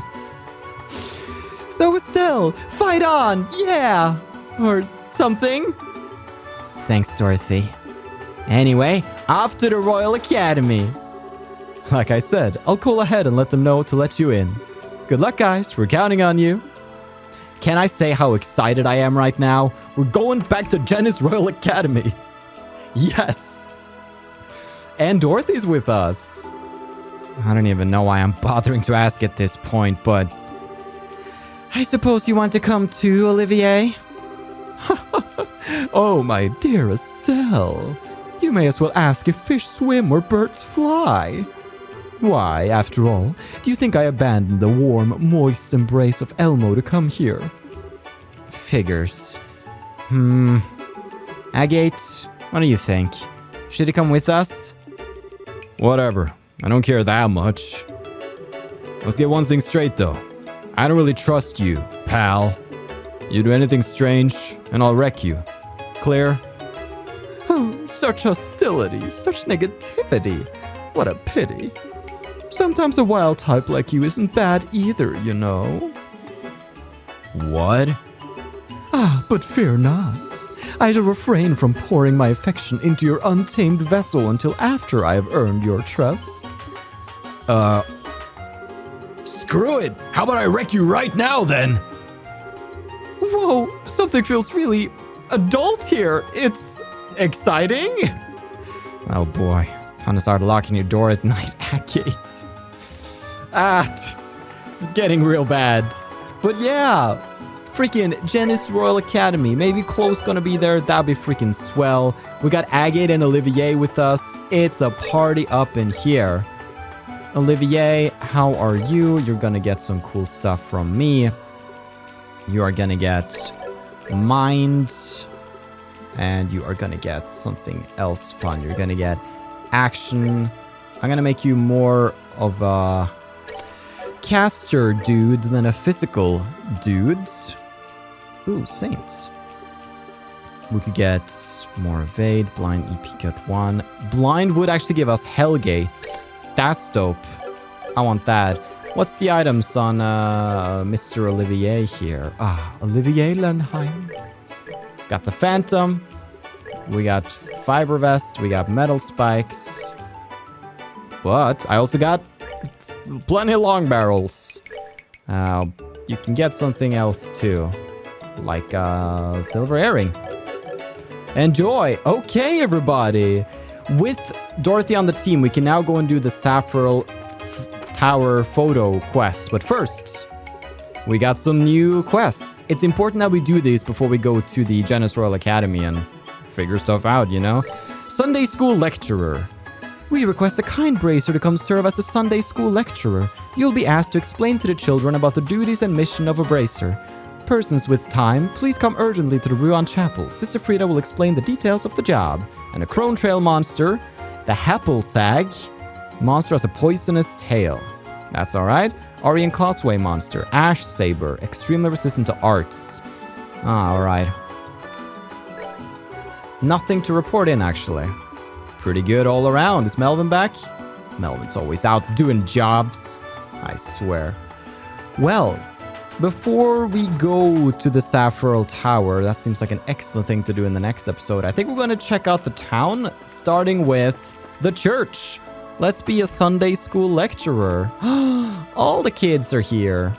So Estelle, fight on, yeah! Or something. Thanks, Dorothy. Anyway, off to the Royal Academy. Like I said, I'll call ahead and let them know to let you in. Good luck, guys. We're counting on you. Can I say how excited I am right now? We're going back to Genis Royal Academy. Yes. And Dorothy's with us. I don't even know why I'm bothering to ask at this point, but... I suppose you want to come too, Olivier? Oh, my dear Estelle. You may as well ask if fish swim or birds fly. Why, after all, do you think I abandoned the warm, moist embrace of Elmo to come here? Figures. Agate, what do you think? Should he come with us? Whatever. I don't care that much. Let's get one thing straight, though. I don't really trust you, pal. You do anything strange, and I'll wreck you. Clear? Oh, such hostility, such negativity. What a pity. Sometimes a wild type like you isn't bad either, you know. What? But fear not. I shall refrain from pouring my affection into your untamed vessel until after I have earned your trust. Screw it! How about I wreck you right now, then? Whoa, something feels really adult here. It's exciting. Oh boy, time to start locking your door at night, Agate. This is getting real bad. But yeah, freaking Genis Royal Academy. Maybe Chloe's gonna be there. That'd be freaking swell. We got Agate and Olivier with us. It's a party up in here. Olivier, how are you? You're gonna get some cool stuff from me. You are gonna get Mind. And you are gonna get something else fun. You're gonna get Action. I'm gonna make you more of a caster dude than a physical dude. Ooh, Saints. We could get more evade, blind EP cut 1. Blind would actually give us Hellgate. That's dope. I want that. What's the items on Mr. Olivier here? Olivier Lenheim. Got the Phantom. We got Fiber Vest. We got Metal Spikes. But I also got plenty of long barrels. You can get something else too. Like a silver earring. Enjoy! Okay, everybody! With Dorothy on the team, we can now go and do the Saffron Tower photo quest. But first, we got some new quests. It's important that we do these before we go to the Janus Royal Academy and figure stuff out, you know? Sunday School Lecturer. We request a kind bracer to come serve as a Sunday School lecturer. You'll be asked to explain to the children about the duties and mission of a bracer. Persons with time, please come urgently to the Ruan Chapel. Sister Frida will explain the details of the job. And a Crone Trail monster, the Happelsag. Monster has a poisonous tail. That's alright. Aurian Causeway monster, Ash Saber, extremely resistant to arts. Alright. Nothing to report in, actually. Pretty good all around. Is Melvin back? Melvin's always out doing jobs. I swear. Well, before we go to the Saffron Tower, that seems like an excellent thing to do in the next episode. I think we're going to check out the town, starting with the church. Let's be a Sunday school lecturer. All the kids are here.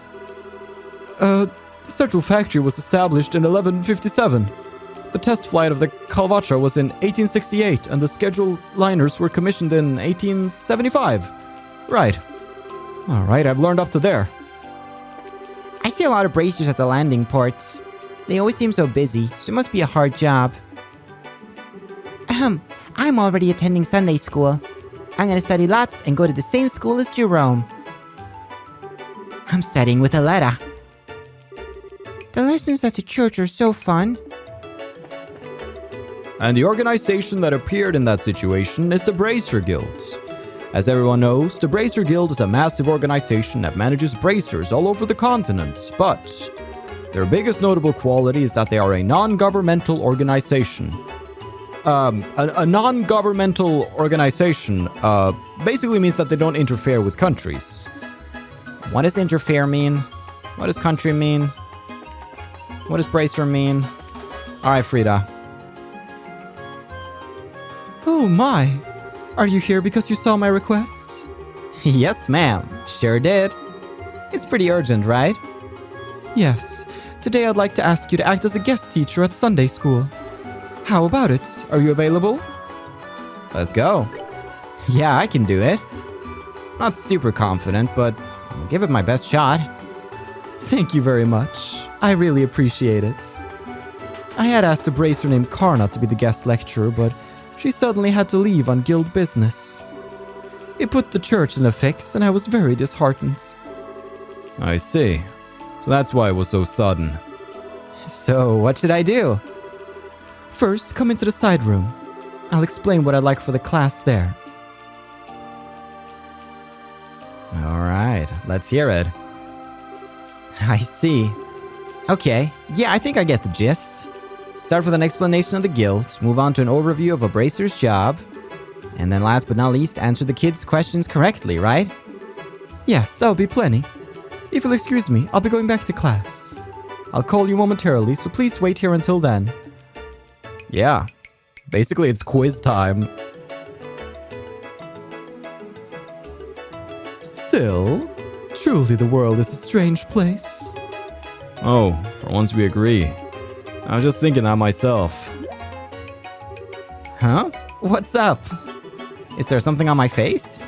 The central factory was established in 1157. The test flight of the Calvacha was in 1868, and the scheduled liners were commissioned in 1875. Right. All right, I've learned up to there. I see a lot of bracers at the landing ports. They always seem so busy, so it must be a hard job. I'm already attending Sunday school. I'm gonna study lots and go to the same school as Jerome. I'm studying with Aletta. The lessons at the church are so fun. And the organization that appeared in that situation is the Bracer Guild. As everyone knows, the Bracer Guild is a massive organization that manages bracers all over the continent, but their biggest notable quality is that they are a non-governmental organization. A non-governmental organization basically means that they don't interfere with countries. What does interfere mean? What does country mean? What does bracer mean? Alright, Frida. Oh my! Are you here because you saw my request? Yes, ma'am. Sure did. It's pretty urgent, right? Yes. Today I'd like to ask you to act as a guest teacher at Sunday school. How about it? Are you available? Let's go. Yeah, I can do it. Not super confident, but I'll give it my best shot. Thank you very much. I really appreciate it. I had asked a bracer named Karna to be the guest lecturer, but she suddenly had to leave on guild business. It put the church in a fix, and I was very disheartened. I see. So that's why it was so sudden. So, what should I do? First, come into the side room. I'll explain what I'd like for the class there. Alright, let's hear it. I see. Okay, yeah, I think I get the gist. Start with an explanation of the guild, move on to an overview of a bracer's job, and then last but not least, answer the kids' questions correctly, right? Yes, that'll be plenty. If you'll excuse me, I'll be going back to class. I'll call you momentarily, so please wait here until then. Yeah, basically it's quiz time. Still, truly the world is a strange place. Oh, for once we agree. I was just thinking that myself. Huh? What's up? Is there something on my face?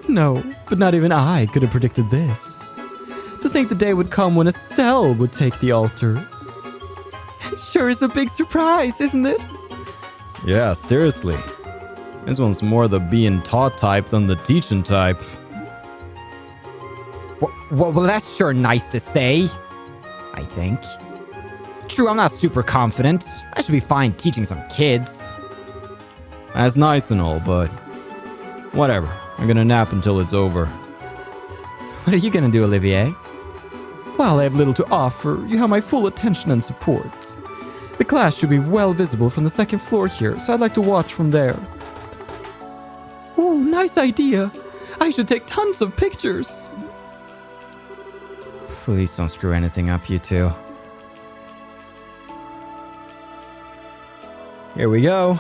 No, but not even I could have predicted this. To think the day would come when Estelle would take the altar. Sure is a big surprise, isn't it? Yeah, seriously. This one's more the being taught type than the teaching type. Well, that's sure nice to say. I think. True, I'm not super confident. I should be fine teaching some kids. That's nice and all, but whatever. I'm gonna nap until it's over. What are you gonna do, Olivier? While I have little to offer, you have my full attention and support. The class should be well visible from the second floor here, so I'd like to watch from there. Ooh, nice idea. I should take tons of pictures. Please don't screw anything up, you two. Here we go.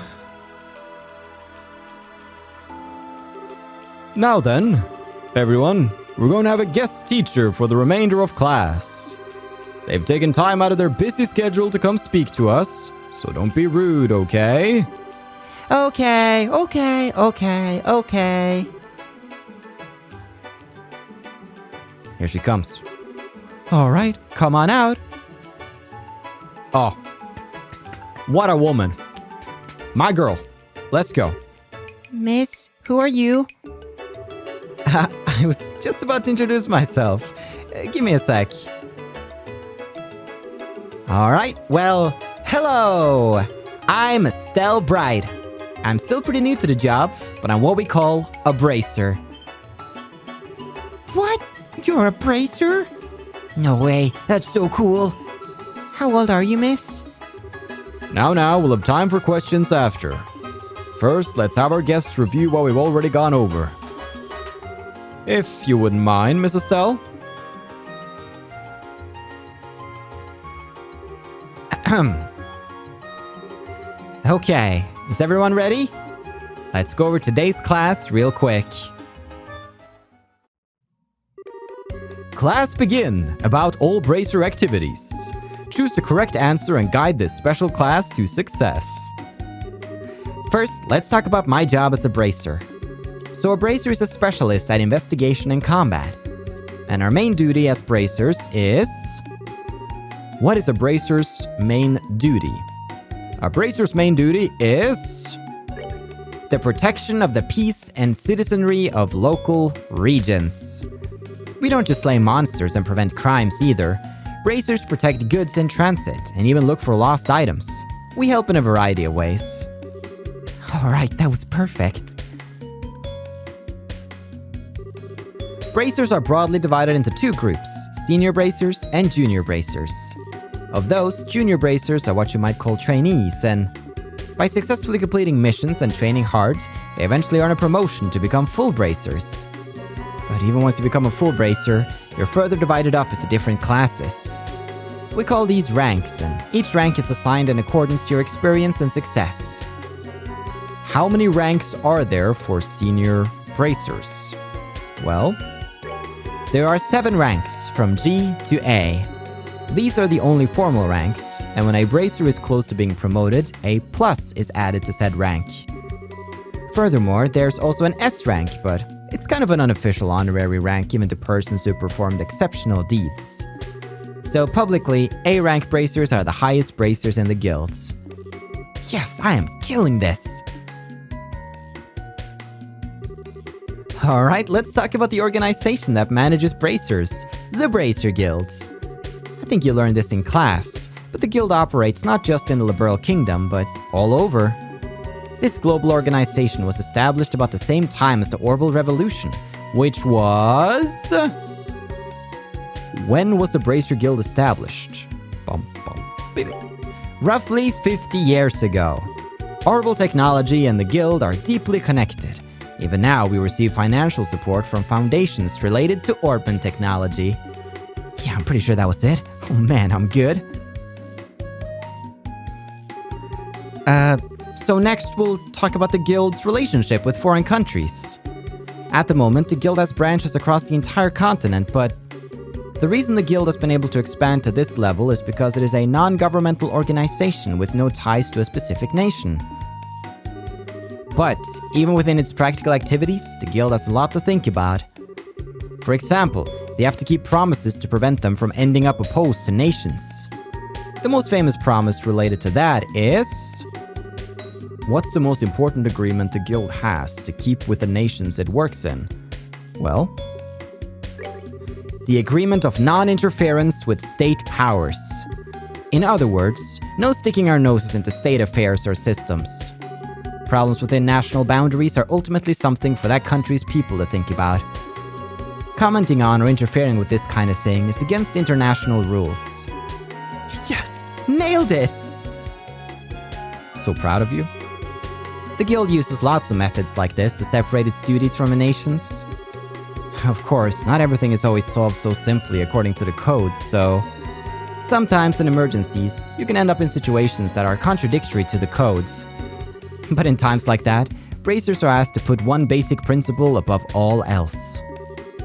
Now then, everyone, we're going to have a guest teacher for the remainder of class. They've taken time out of their busy schedule to come speak to us, so don't be rude, okay? Okay. Here she comes. All right, come on out. Oh, what a woman. My girl, let's go. Miss, who are you? I was just about to introduce myself. Give me a sec. All right, well, hello. I'm Estelle Bride. I'm still pretty new to the job, but I'm what we call a bracer. What? You're a bracer? No way, that's so cool. How old are you, miss? Now, we'll have time for questions after. First, let's have our guests review what we've already gone over. If you wouldn't mind, Miss Estelle. Okay, is everyone ready? Let's go over today's class real quick. Class begin. About all bracer activities. Choose the correct answer and guide this special class to success. First, let's talk about my job as a bracer. So a bracer is a specialist at investigation and combat. And our main duty as bracers is... What is a bracer's main duty? A bracer's main duty is... the protection of the peace and citizenry of local regions. We don't just slay monsters and prevent crimes either. Bracers protect goods in transit and even look for lost items. We help in a variety of ways. Alright, that was perfect. Bracers are broadly divided into two groups, senior bracers and junior bracers. Of those, junior bracers are what you might call trainees, and by successfully completing missions and training hard, they eventually earn a promotion to become full bracers. But even once you become a full bracer, you're further divided up into different classes. We call these ranks, and each rank is assigned in accordance to your experience and success. How many ranks are there for senior bracers? Well, there are 7 ranks, from G to A. These are the only formal ranks, and when a bracer is close to being promoted, a plus is added to said rank. Furthermore, there's also an S rank, but it's kind of an unofficial honorary rank given to persons who performed exceptional deeds. So publicly, A rank bracers are the highest bracers in the guilds. Yes, I am killing this! Alright, let's talk about the organization that manages bracers, the Bracer Guilds. I think you learned this in class, but the guild operates not just in the Liberal Kingdom, but all over. This global organization was established about the same time as the Orbital Revolution, which was... When was the Bracer Guild established? Roughly 50 years ago. Orbital technology and the guild are deeply connected. Even now, we receive financial support from foundations related to Orban technology. Yeah, I'm pretty sure that was it. Oh man, I'm good. So next we'll talk about the guild's relationship with foreign countries. At the moment, the guild has branches across the entire continent, but the reason the guild has been able to expand to this level is because it is a non-governmental organization with no ties to a specific nation. But even within its practical activities, the guild has a lot to think about. For example, they have to keep promises to prevent them from ending up opposed to nations. The most famous promise related to that is... What's the most important agreement the guild has to keep with the nations it works in? Well, the agreement of non-interference with state powers. In other words, no sticking our noses into state affairs or systems. Problems within national boundaries are ultimately something for that country's people to think about. Commenting on or interfering with this kind of thing is against international rules. Yes! Nailed it! so proud of you. The guild uses lots of methods like this to separate its duties from the nations. Of course, not everything is always solved so simply according to the code, so sometimes in emergencies, you can end up in situations that are contradictory to the codes. But in times like that, bracers are asked to put one basic principle above all else.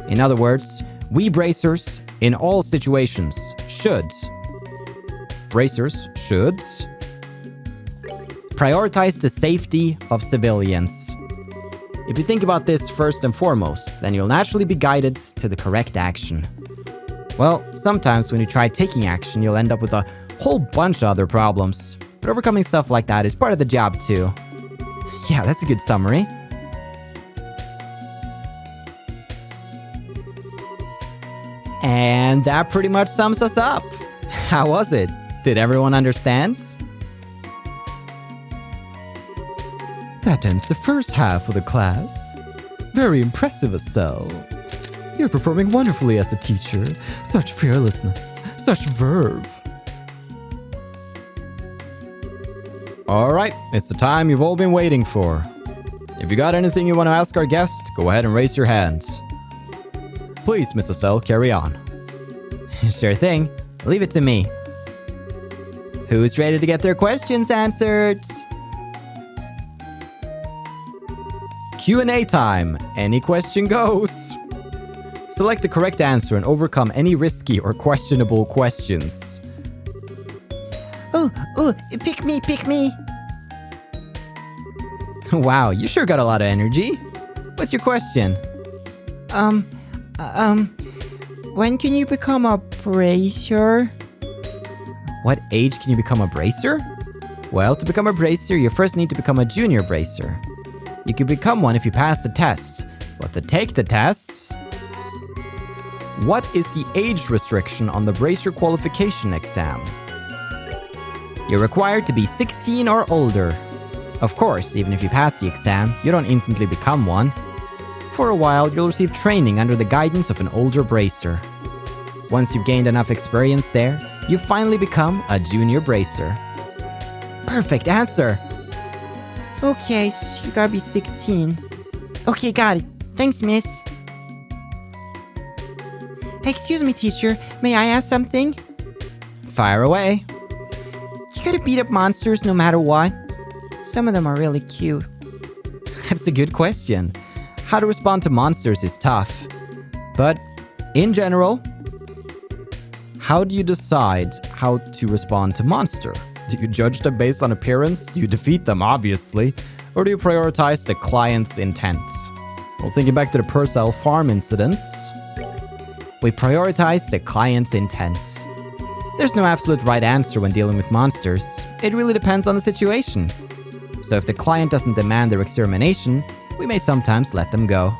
In other words, we bracers, in all situations, should prioritize the safety of civilians. If you think about this first and foremost, then you'll naturally be guided to the correct action. Well, sometimes when you try taking action, you'll end up with a whole bunch of other problems. But overcoming stuff like that is part of the job too. Yeah, that's a good summary. And that pretty much sums us up. How was it? Did everyone understand? That ends the first half of the class. Very impressive, Estelle. You're performing wonderfully as a teacher. Such fearlessness, such verve. Alright, it's the time you've all been waiting for. If you got anything you want to ask our guest, go ahead and raise your hands. Please, Miss Estelle, carry on. Sure thing. Leave it to me. Who's ready to get their questions answered? Q&A time. Any question goes. Select the correct answer and overcome any risky or questionable questions. Oh, pick me. Wow, you sure got a lot of energy. What's your question? When can you become a bracer? What age can you become a bracer? Well, to become a bracer, you first need to become a junior bracer. You can become one if you pass the test, but to take the tests... What is the age restriction on the bracer qualification exam? You're required to be 16 or older. Of course, even if you pass the exam, you don't instantly become one. For a while, you'll receive training under the guidance of an older bracer. Once you've gained enough experience there, you finally become a junior bracer. Perfect answer! Okay, so you gotta be 16. Okay, got it. Thanks, miss. Excuse me, teacher. May I ask something? Fire away. You gotta beat up monsters no matter what. Some of them are really cute. That's a good question. How to respond to monsters is tough. But, in general, how do you decide how to respond to monster? Do you judge them based on appearance? Do you defeat them, obviously? Or do you prioritize the client's intent? Well, thinking back to the Purcell farm incident, we prioritize the client's intent. There's no absolute right answer when dealing with monsters. It really depends on the situation. So if the client doesn't demand their extermination, we may sometimes let them go.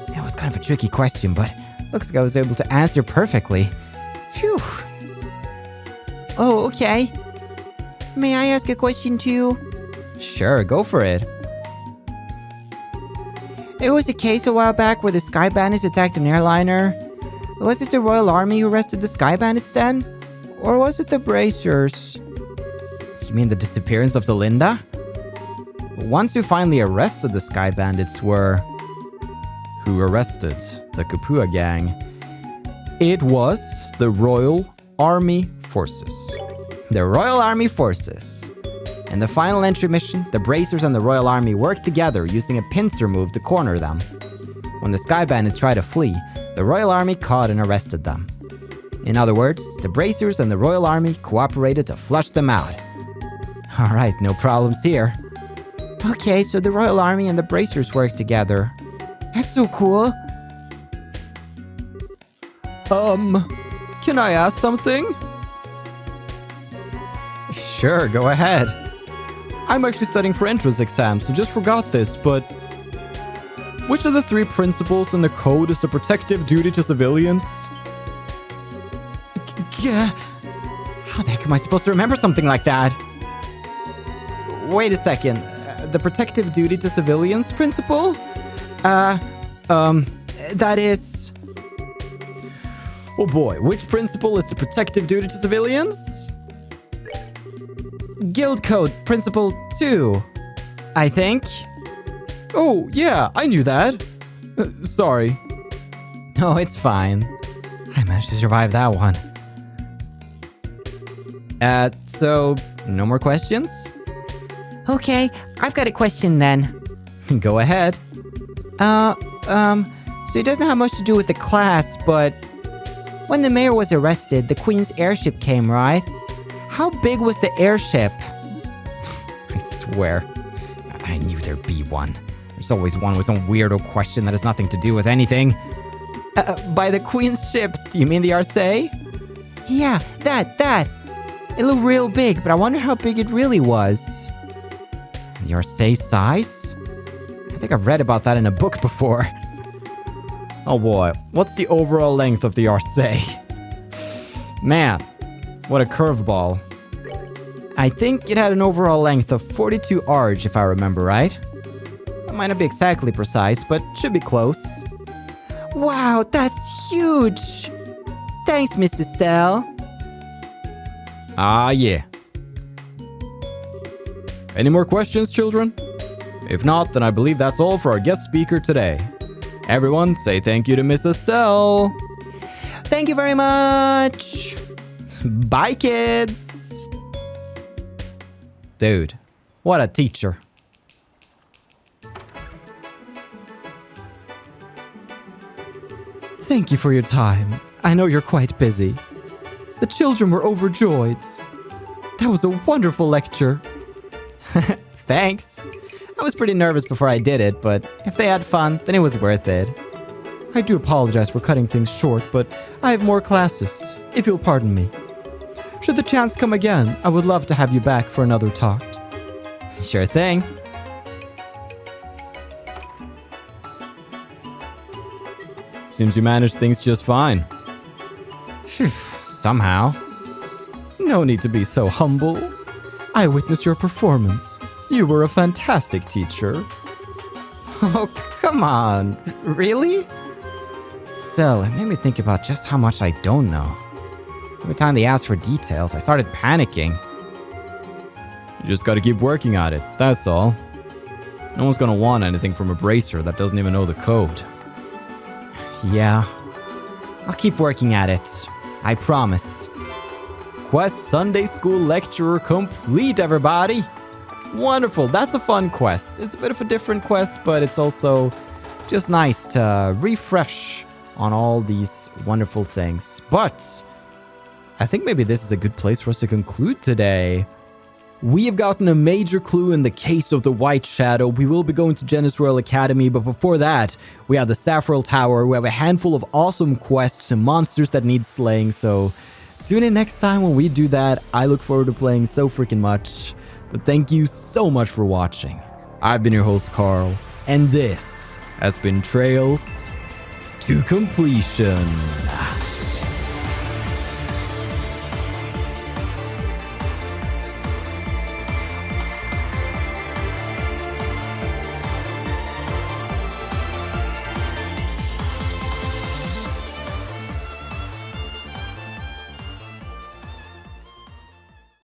It was kind of a tricky question, but looks like I was able to answer perfectly. Phew. Oh, okay. May I ask a question too? Sure, go for it. There was a case a while back where the Sky Bandits attacked an airliner. Was it the Royal Army who arrested the Sky Bandits then? Or was it the Bracers? You mean the disappearance of the Linda? Once you finally arrested the Sky Bandits who arrested the Kapua gang? It was the Royal Army Forces. The Royal Army Forces. In the final entry mission, the Bracers and the Royal Army worked together using a pincer move to corner them. When the Sky Bandits tried to flee, the Royal Army caught and arrested them. In other words, the Bracers and the Royal Army cooperated to flush them out. Alright, no problems here. Okay, so the Royal Army and the Bracers work together. That's so cool. Can I ask something? Sure, go ahead. I'm actually studying for entrance exams, so just forgot this, but... Which of the 3 principles in the code is the protective duty to civilians? How the heck am I supposed to remember something like that? Wait a second. The protective duty to civilians principle? That is... Oh boy, which principle is the protective duty to civilians? Guild Code Principle 2, I think. Oh, yeah, I knew that. Sorry. Oh, it's fine. I managed to survive that one. So, no more questions? Okay, I've got a question then. Go ahead. So it doesn't have much to do with the class, but when the mayor was arrested, the Queen's airship came, right? How big was the airship? I swear, I knew there'd be one. There's always one with some weirdo question that has nothing to do with anything. By the Queen's ship, do you mean the Arcee? Yeah, that. It looked real big, but I wonder how big it really was. The Arcee size? I think I've read about that in a book before. Oh boy, what's the overall length of the Arcee? Man, what a curveball. I think it had an overall length of 42 arge, if I remember right. It might not be exactly precise, but should be close. Wow, that's huge! Thanks, Miss Estelle. Ah, yeah. Any more questions, children? If not, then I believe that's all for our guest speaker today. Everyone, say thank you to Miss Estelle. Thank you very much. Bye, kids. Dude, what a teacher. Thank you for your time. I know you're quite busy. The children were overjoyed. That was a wonderful lecture. Thanks. I was pretty nervous before I did it, but if they had fun, then it was worth it. I do apologize for cutting things short, but I have more classes, if you'll pardon me. Should the chance come again, I would love to have you back for another talk. Sure thing. Seems you managed things just fine. Somehow. No need to be so humble. I witnessed your performance. You were a fantastic teacher. Oh, come on. Really? Still, it made me think about just how much I don't know. Every time they asked for details, I started panicking. You just gotta keep working at it, that's all. No one's gonna want anything from a bracer that doesn't even know the code. Yeah. I'll keep working at it. I promise. Quest Sunday School Lecturer complete, everybody! Wonderful, that's a fun quest. It's a bit of a different quest, but it's also just nice to refresh on all these wonderful things. But I think maybe this is a good place for us to conclude today. We have gotten a major clue in the case of the White Shadow. We will be going to Genis Royal Academy, but before that, we have the Saffron Tower. We have a handful of awesome quests and monsters that need slaying, so tune in next time when we do that. I look forward to playing so freaking much. But thank you so much for watching. I've been your host, Carl, and this has been Trails to Completion.